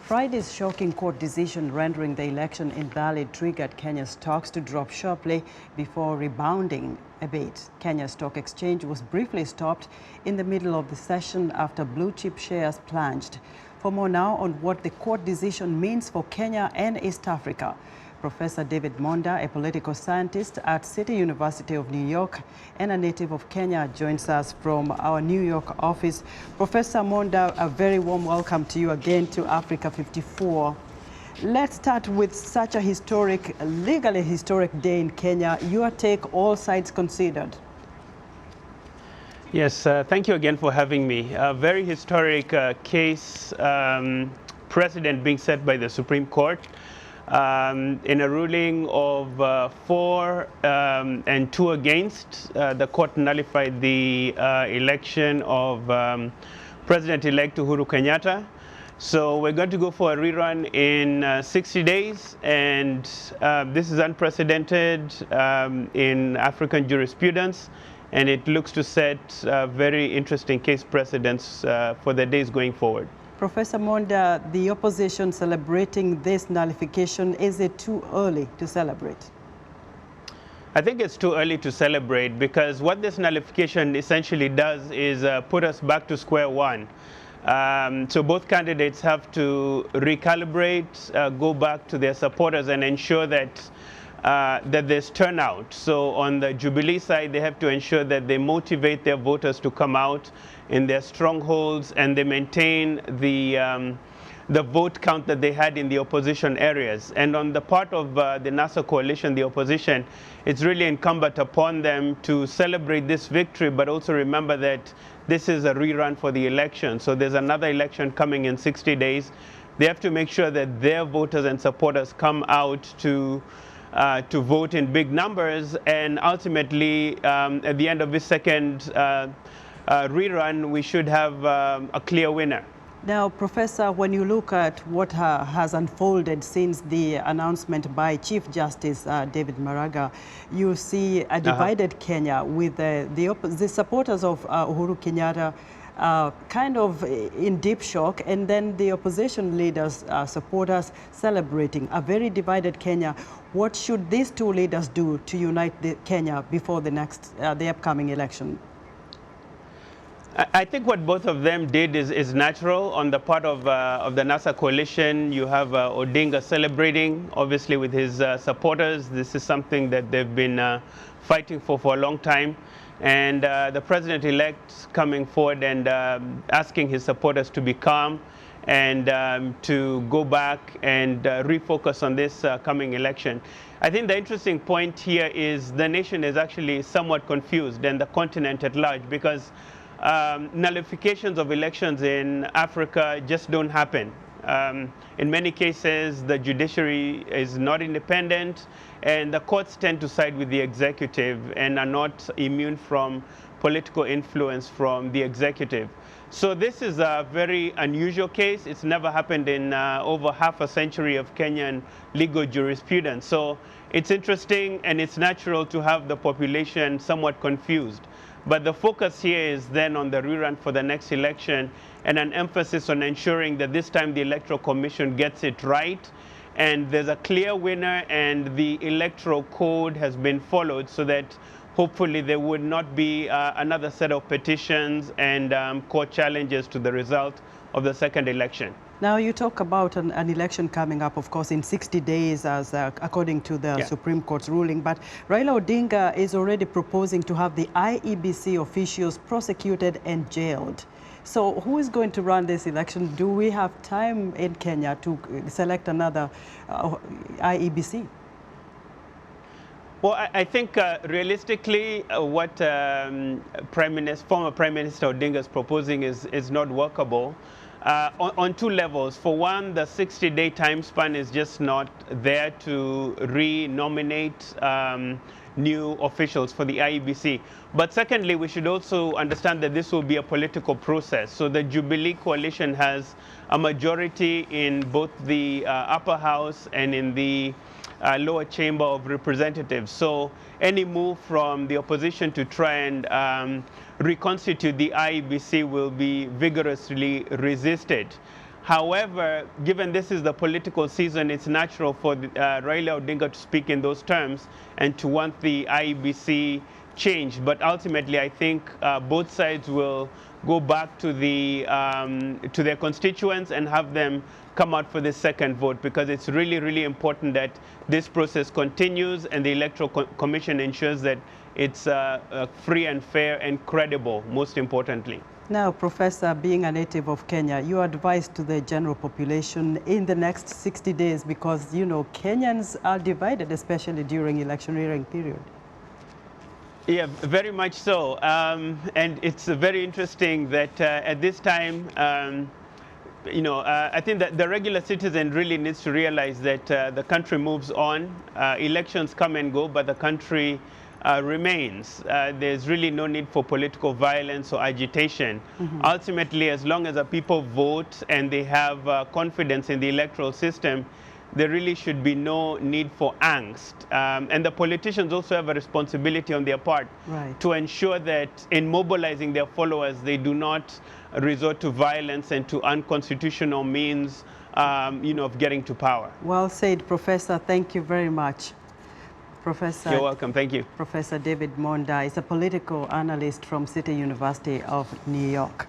Friday's shocking court decision rendering the election invalid triggered Kenya's stocks to drop sharply before rebounding a bit. Kenya's stock exchange was briefly stopped in the middle of the session after blue chip shares plunged. For more now on what the court decision means for Kenya and East Africa, Professor David Monda, a political scientist at City University of New York and a native of Kenya, joins us from our New York office. Professor Monda, a very warm welcome to you again to Africa 54. Let's start with such a historic, legally historic day in Kenya. Your take, all sides considered. Yes, thank you again for having me. A very historic case, precedent being set by the Supreme Court. In a ruling of 4 and 2 against, the court nullified the election of President-elect Uhuru Kenyatta. So we're going to go for a rerun in 60 days, and this is unprecedented in African jurisprudence, and it looks to set very interesting case precedents for the days going forward. Professor Monda, the opposition celebrating this nullification, is it too early to celebrate? I think it's too early to celebrate because what this nullification essentially does is put us back to square one. So both candidates have to recalibrate, go back to their supporters and ensure that that there's turnout. So on the Jubilee side, they have to ensure that they motivate their voters to come out in their strongholds and they maintain the vote count that they had in the opposition areas. And on the part of the NASA coalition, the opposition, it's really incumbent upon them to celebrate this victory, but also remember that this is a rerun for the election. So there's another election coming in 60 days. They have to make sure that their voters and supporters come out to vote in big numbers, and ultimately, at the end of this second rerun, we should have a clear winner. Now, Professor, when you look at what has unfolded since the announcement by Chief Justice David Maraga, you see a divided Kenya with the supporters of Uhuru Kenyatta kind of in deep shock, and then the opposition leaders, supporters celebrating. A very divided Kenya. What should these two leaders do to unite Kenya before the upcoming election? I think what both of them did is natural. On the part of the NASA coalition, you have Odinga celebrating, obviously with his supporters. This is something that they've been fighting for a long time. And the president-elect coming forward and asking his supporters to be calm and to go back and refocus on this coming election. I think the interesting point here is the nation is actually somewhat confused, and the continent at large, because nullifications of elections in Africa just don't happen. In many cases, the judiciary is not independent, and the courts tend to side with the executive and are not immune from political influence from the executive. So this is a very unusual case. It's never happened in over half a century of Kenyan legal jurisprudence. So it's interesting, and it's natural to have the population somewhat confused. But the focus here is then on the rerun for the next election, and an emphasis on ensuring that this time the Electoral Commission gets it right, and there's a clear winner, and the Electoral Code has been followed so that hopefully there would not be another set of petitions and court challenges to the result of the second election. Now you talk about an election coming up, of course, in 60 days, as according to the Supreme Court's ruling. But Raila Odinga is already proposing to have the IEBC officials prosecuted and jailed. So who is going to run this election? Do we have time in Kenya to select another IEBC? Well, I think realistically, what former Prime Minister Odinga is proposing is not workable. On two levels. For one, the 60-day time span is just not there to re-nominate new officials for the IEBC. But secondly, we should also understand that this will be a political process. So the Jubilee coalition has a majority in both the upper house and in the lower chamber of representatives. So any move from the opposition to try and reconstitute the IEBC will be vigorously resisted. However, given this is the political season, it's natural for Raila Odinga to speak in those terms and to want the IEBC changed. But ultimately, I think both sides will go back to to their constituents and have them come out for this second vote, because it's really, really important that this process continues and the Electoral Commission ensures that it's free and fair and credible, most importantly. Now, Professor, being a native of Kenya, your advice to the general population in the next 60 days, because, you know, Kenyans are divided, especially during electioneering period. Yeah, very much so. And it's very interesting that at this time, you know, I think that the regular citizen really needs to realize that the country moves on. Elections come and go, but the country remains. There's really no need for political violence or agitation. Ultimately, as long as the people vote and they have confidence in the electoral system, there really should be no need for angst. And the politicians also have a responsibility on their part to ensure that in mobilizing their followers, they do not resort to violence and to unconstitutional means you know, of getting to power. Well said, Professor. Thank you very much. Professor, you're welcome. Thank you. Professor David Monda is a political analyst from City University of New York.